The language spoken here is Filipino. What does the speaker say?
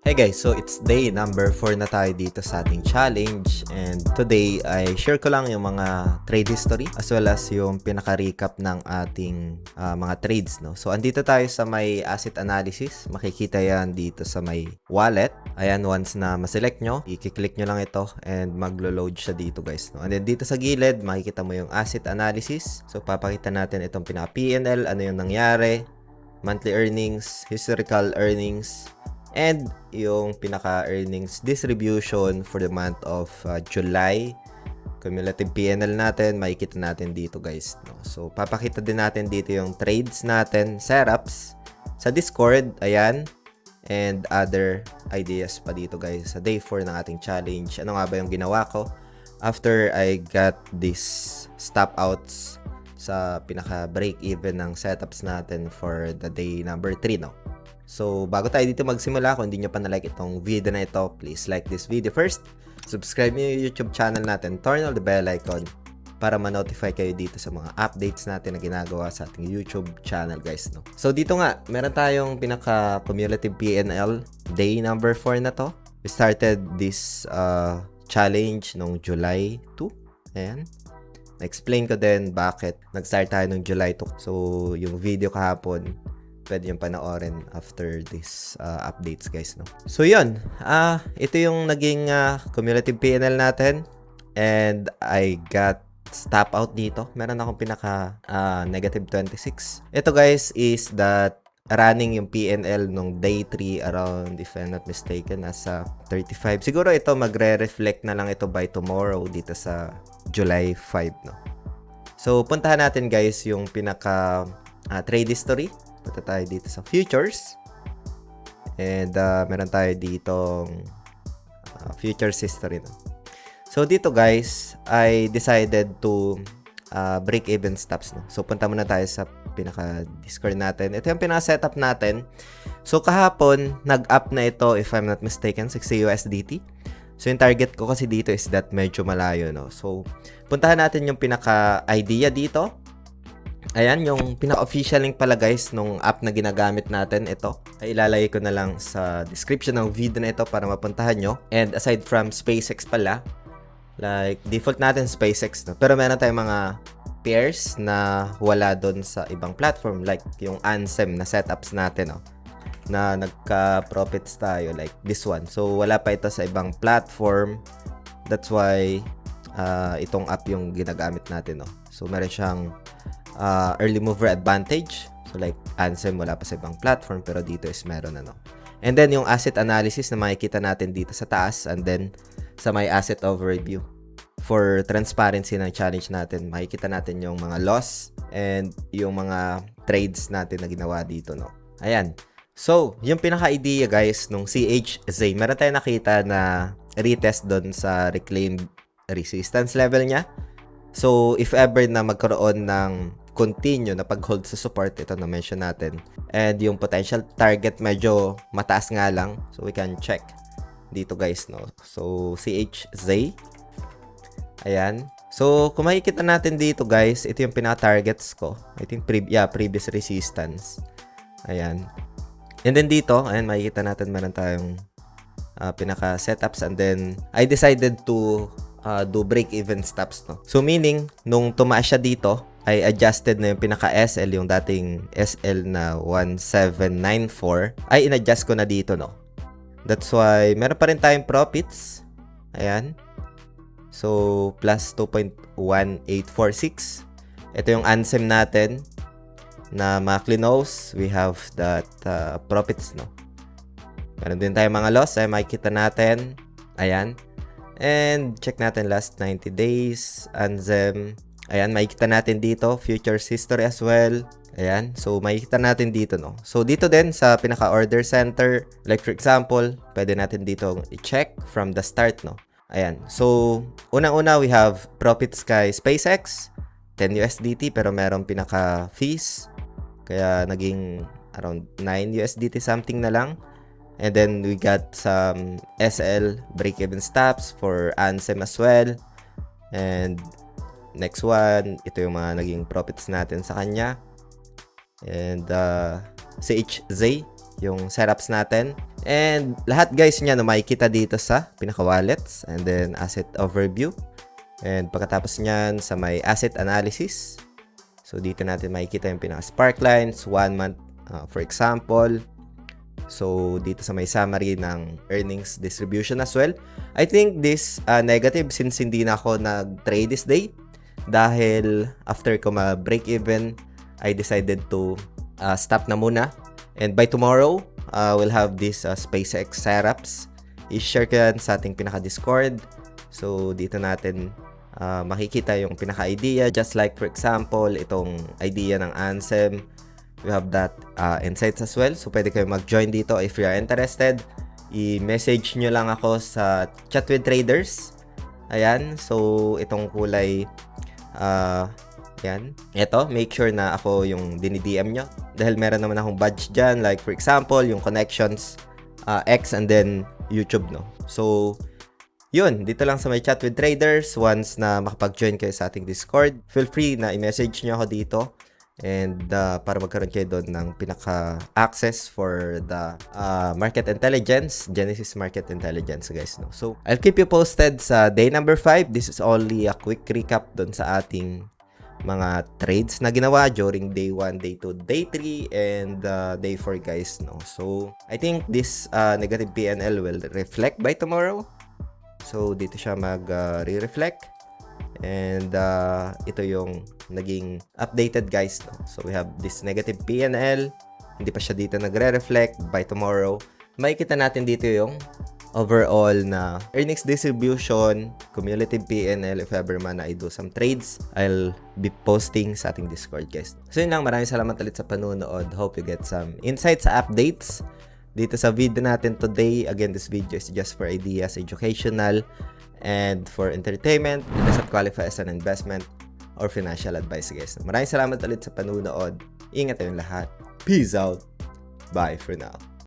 Hey guys, so it's day number 4 na tayo dito sa ating challenge, and today ay share ko lang yung mga trade history as well as yung pinaka-recap ng ating mga trades, no. So andito tayo sa may asset analysis. Makikita yan dito sa may wallet. Ayan, once na ma-select nyo, i-click nyo lang ito and maglo-load siya dito, guys, no. And then dito sa gilid, makikita mo yung asset analysis. So papakita natin itong pinaka P&L, ano yung nangyari, monthly earnings, historical earnings, and yung pinaka-earnings distribution for the month of July. Cumulative P&L natin, makikita natin dito, guys, no? So, papakita din natin dito yung trades natin, setups, sa Discord, ayan, and other ideas pa dito, guys, sa day 4 ng ating challenge. Ano nga ba yung ginawa ko after I got these stop outs sa pinaka-break-even ng setups natin for the day number 3, no? So, bago tayo dito magsimula, kung hindi nyo pa na-like itong video na ito, please like this video first. Subscribe nyo yung YouTube channel natin, turn on the bell icon para ma-notify kayo dito sa mga updates natin na ginagawa sa ating YouTube channel, guys, no? So, dito nga, meron tayong pinaka-cumulative P&L, day number 4 na to. We started this challenge noong July 2. Ayan. Na-explain ko din bakit nag-start tayo noong July 2. So, yung video kahapon, pwede yung panoorin after this updates, guys, no? So, yun. Ito yung naging cumulative P&L natin. And I got stop out dito. Meron akong pinaka negative 26. Ito, guys, is that running yung P&L nung day 3 around, if I'm not mistaken, nasa 35. Siguro ito magre-reflect na lang ito by tomorrow dito sa July 5, no? So, puntahan natin, guys, yung pinaka trade history. Punta tayo dito sa futures. And meron tayo dito futures history, no? So, dito, guys, I decided to break even stops, no? So, punta muna tayo sa pinaka-Discord natin. Ito yung pinaka-setup natin. So, kahapon, nag-up na ito, if I'm not mistaken, 60 USDT. So, yung target ko kasi dito is that medyo malayo, no? So, puntahan natin yung pinaka-idea dito. Ayan, yung pinaka-official link pala, guys, nung app na ginagamit natin. Ito, ay ilalagay ko na lang sa description ng video na ito para mapuntahan nyo. And aside from SpaceX pala, like, default natin SpaceX, no? Pero meron tayong mga pairs na wala doon sa ibang platform, like yung Ansem na setups natin, no? Na nagka-profits tayo, like this one. So, wala pa ito sa ibang platform. That's why itong app yung ginagamit natin, no? So, meron siyang early mover advantage. So, like Ansem, wala pa sa ibang platform, pero dito is meron, ano. And then, yung asset analysis na makikita natin dito sa taas, and then sa may asset overview. For transparency ng challenge natin, makikita natin yung mga loss and yung mga trades natin na ginawa dito, no. Ayan. So, yung pinaka-idea, guys, nung CHZ, meron tayong nakita na retest doon sa reclaimed resistance level niya. So, if ever na magkaroon ng continue na pag-hold sa support, ito na mention natin, and yung potential target medyo mataas nga lang, so we can check dito, guys, no. So, CHZ. Ayan. So, kung makikita natin dito, guys, ito yung pinaka-targets ko. I think previous resistance. Ayan. And then dito, ayan, makikita natin meron tayong pinaka-setups, and then I decided to do break-even stops, no. So, meaning, nung tumaas siya dito, I adjusted na yung pinaka-SL, yung dating SL na 1794, ay in-adjust ko na dito, no. That's why, meron pa rin tayong profits. Ayan. So, plus 2.1846. Ito yung Ansem natin na mga cleanos. We have that profits, no. Meron din tayong mga loss. Ay, makikita natin. Ayan. And, check natin last 90 days. Ansem. Ayan, makikita natin dito. Futures history as well. Ayan. So, makikita natin dito, no. So, dito din sa pinaka-order center. Like, for example, pwede natin dito i-check from the start, no. Ayan. So, unang-una, we have profits kay SpaceX. 10 USDT, pero merong pinaka-fees. Kaya, naging around 9 USDT something na lang. And then, we got some SL break-even stops for Ansem as well. And, next one, ito yung mga naging profits natin sa kanya. And, CHZ. yung setups natin. And lahat guys niya makikita dito sa pinaka-wallets and then asset overview. And pagkatapos niyan sa may asset analysis. So dito natin makikita yung pinaka-sparklines, 1 month for example. So dito sa may summary ng earnings distribution as well. I think this negative since hindi na ako nag-trade this day. Dahil after ko ma-break even, I decided to stop na muna. And by tomorrow, we'll have this SpaceX setups. I-share ko yan sa ating pinaka-Discord. So dito natin makikita yung pinaka-idea. Just like for example, itong idea ng Ansem. We have that insights as well. So pwede kayo mag-join dito if you are interested. I-message nyo lang ako sa Chat with Traders. Ayan. So itong kulay yan. Ito, make sure na ako yung dinidm nyo. Dahil meron naman akong badge dyan. Like for example, yung connections, X and then YouTube, no? So, yun. Dito lang sa may Chat with Traders. Once na makapag-join kayo sa ating Discord, feel free na i-message nyo ako dito. And para magkaroon kayo doon ng pinaka-access for the market intelligence, Genesis Market Intelligence, guys. No? So, I'll keep you posted sa day number 5. This is only a quick recap doon sa ating mga trades na ginawa during day 1, day 2, day 3, and day 4, guys. No? So, I think this negative PNL will reflect by tomorrow. So, dito siya mag-re-reflect. And ito yung naging updated, guys, no? So we have this negative PNL. Hindi pa siya dito nagre-reflect. By tomorrow, makikita natin dito yung overall na earnings distribution, cumulative PNL. If ever man I do some trades, I'll be posting sa ating Discord, guys. So yun lang, maraming salamat ulit sa panunood. Hope you get some insights sa updates dito sa video natin today. Again, this video is just for ideas, educational, and for entertainment. It doesn't qualify as an investment or financial advice, guys. Maraming salamat ulit sa panunood. Ingat tayong lahat. Peace out. Bye for now.